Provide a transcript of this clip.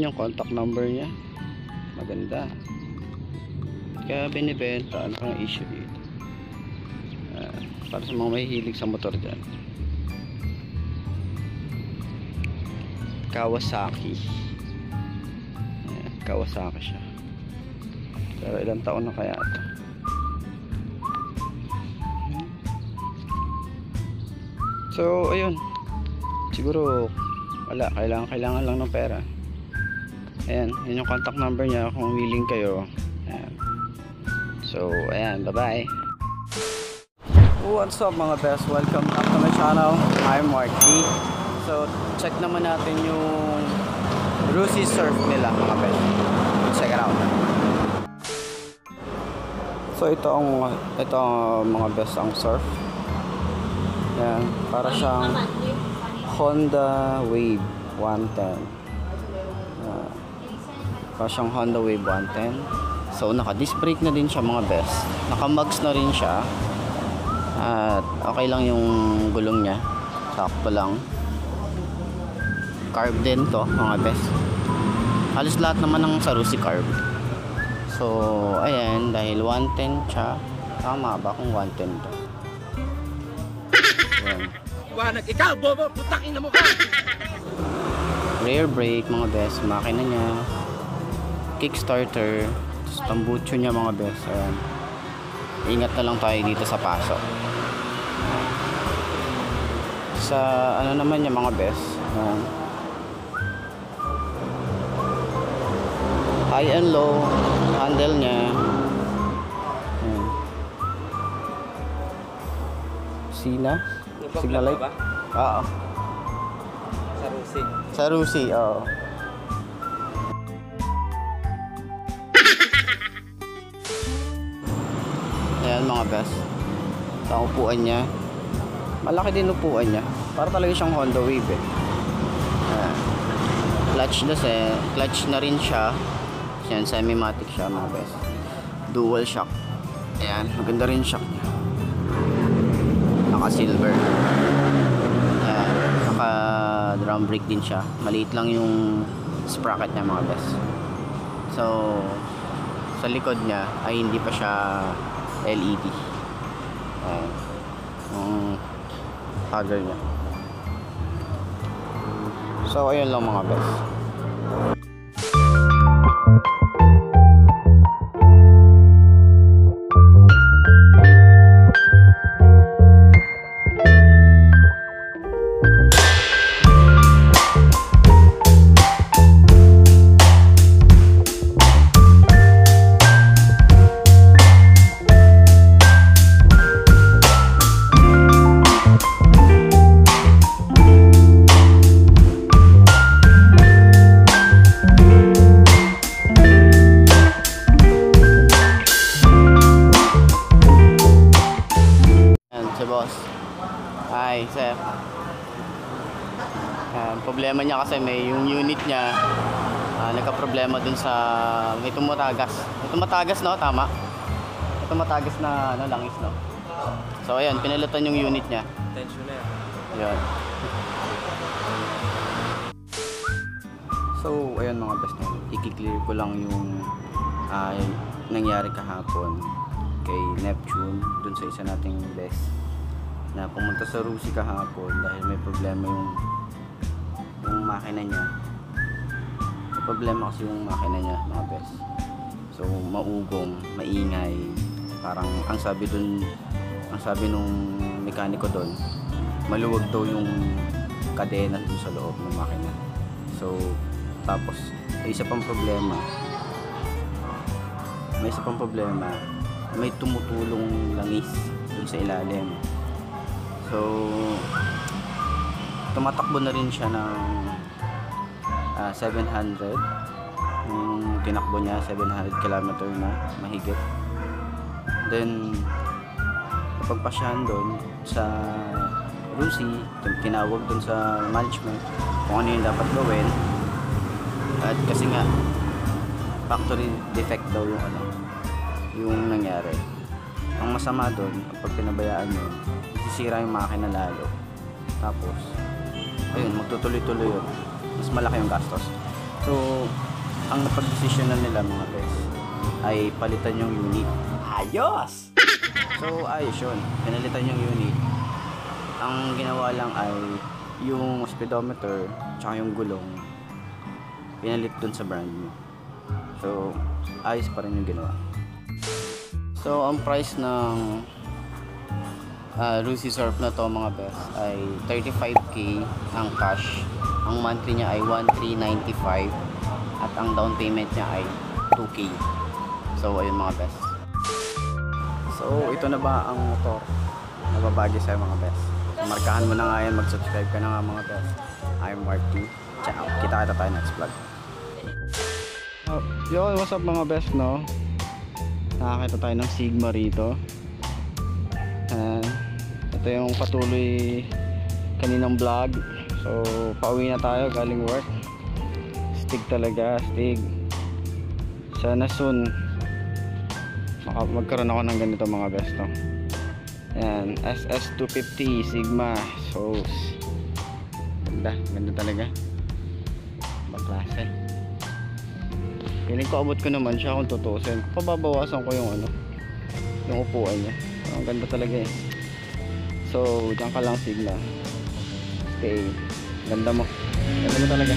yung contact number niya. Maganda. Kaya binibenta. Ano ang issue dito? Para sa mga mahihilig sa motor dyan. Kawasaki. Ayan, Kawasaki siya. Pero ilang taon na kaya ito? So ayun, siguro wala, kailangan lang ng pera. Ayan, yun yung contact number niya kung willing kayo. Ayan. So ayan, bye bye. What's up mga best, welcome back to my channel. I'm Marky. So check naman natin yung Rusi surf nila mga best. Check it out. So ito ang mga best ang surf. Yan, para siyang Honda Wave 110. Para siyang Honda Wave 110. So naka disc brake na din siya mga best. Naka mugs na rin siya. At okay lang yung gulong niya. Sakto lang. Carb din to mga best. Halos lahat naman ng Sarusi carb. So ayan, dahil 110 siya. Tama ba kung 110 to? Iwanag, ikaw, bobo, putakin na mo ka! Rear brake mga best, makina niya, kickstarter, tambucho niya mga best. Ayan. Ingat na lang tayo dito sa pasok. Sa ano naman niya mga best, high and low handle niya. Ayan. Signal light? Oo. Sarusi, oo. Ayan mga best. Ang upuan niya. Malaki din upuan niya. Para talaga siyang Honda Wave eh. Ayan. Clutch na rin siya. Ayan, semi-matic siya mga best. Dual shock. Ayan, maganda rin shock niya. Naka silver. Ayan, naka drum brake din siya. Maliit lang yung sprocket niya mga best. So sa likod niya ay hindi pa siya LED. Ayan, yung toggle niya. So ayun lang mga best. Hi, sir. Problema niya kasi may yung unit niya nagka-problema dun sa may tumatagas. May tumatagas, no? Tama? May tumatagas na langis, no? So ayan, pinalitan yung unit niya. Tensioner. Ayan. So ayan mga best, no? I-clear ko lang yung nangyari kahapon kay Neptune dun sa isa nating best na pumunta sa Rusi kahapon dahil may problema yung makina niya. May problema kasi yung makina niya mga best. So maugong, maingay. Parang ang sabi nung mekaniko doon, maluwag daw yung kadena dun sa loob ng makina. So tapos may isa pang problema, may tumutulong langis dun sa ilalim. So tumatakbo na rin siya ng 700. Yung tinakbo niya 700 km na mahigit. Then napagpasyahan doon sa Rusi, tinawag doon sa management kung ano yung dapat gawin. At kasi nga factory defect daw yung nangyari. Ang masama doon, kapag pinabayaan mo, sisira yung makina lalo. Tapos ayun, magtutuloy-tuloy yun. Mas malaki yung gastos. So, ang napag-desisyonan nila mga bes ay palitan yung unit. Ayos! So, ayos yun. Pinalitan yung unit. Ang ginawa lang ay yung speedometer tsaka yung gulong pinalit dun sa brand new. So, ayos pa rin yung ginawa. So, ang price ng Rusi Surf na to mga best ay 35k ang cash. Ang monthly niya ay 1,395 at ang down payment niya ay 2k. So, ayun mga best. So, ito na ba ang motor na babagi sa'yo mga best? Markahan mo na nga yan, mag-subscribe ka na nga mga best. I'm Mark2. Ciao! Kita-kita tayo next vlog. Yo, what's up mga best, no? Nakakita tayo ng Sigma rito. Ito yung patuloy kaninang vlog. So, pauwi na tayo galing work. Stig talaga, stig. Sana soon magkaroon ako ng ganito mga best, no? Ayan, SS250 Sigma. So, ganda talaga. Magklase. Piling ko abot ko naman siya kung tutusin. Pababawasan ko yung yung upuan niya. Ang ganda talaga eh. So, diyan ka lang Sigma. Stay. Ganda mo. Ganda mo talaga.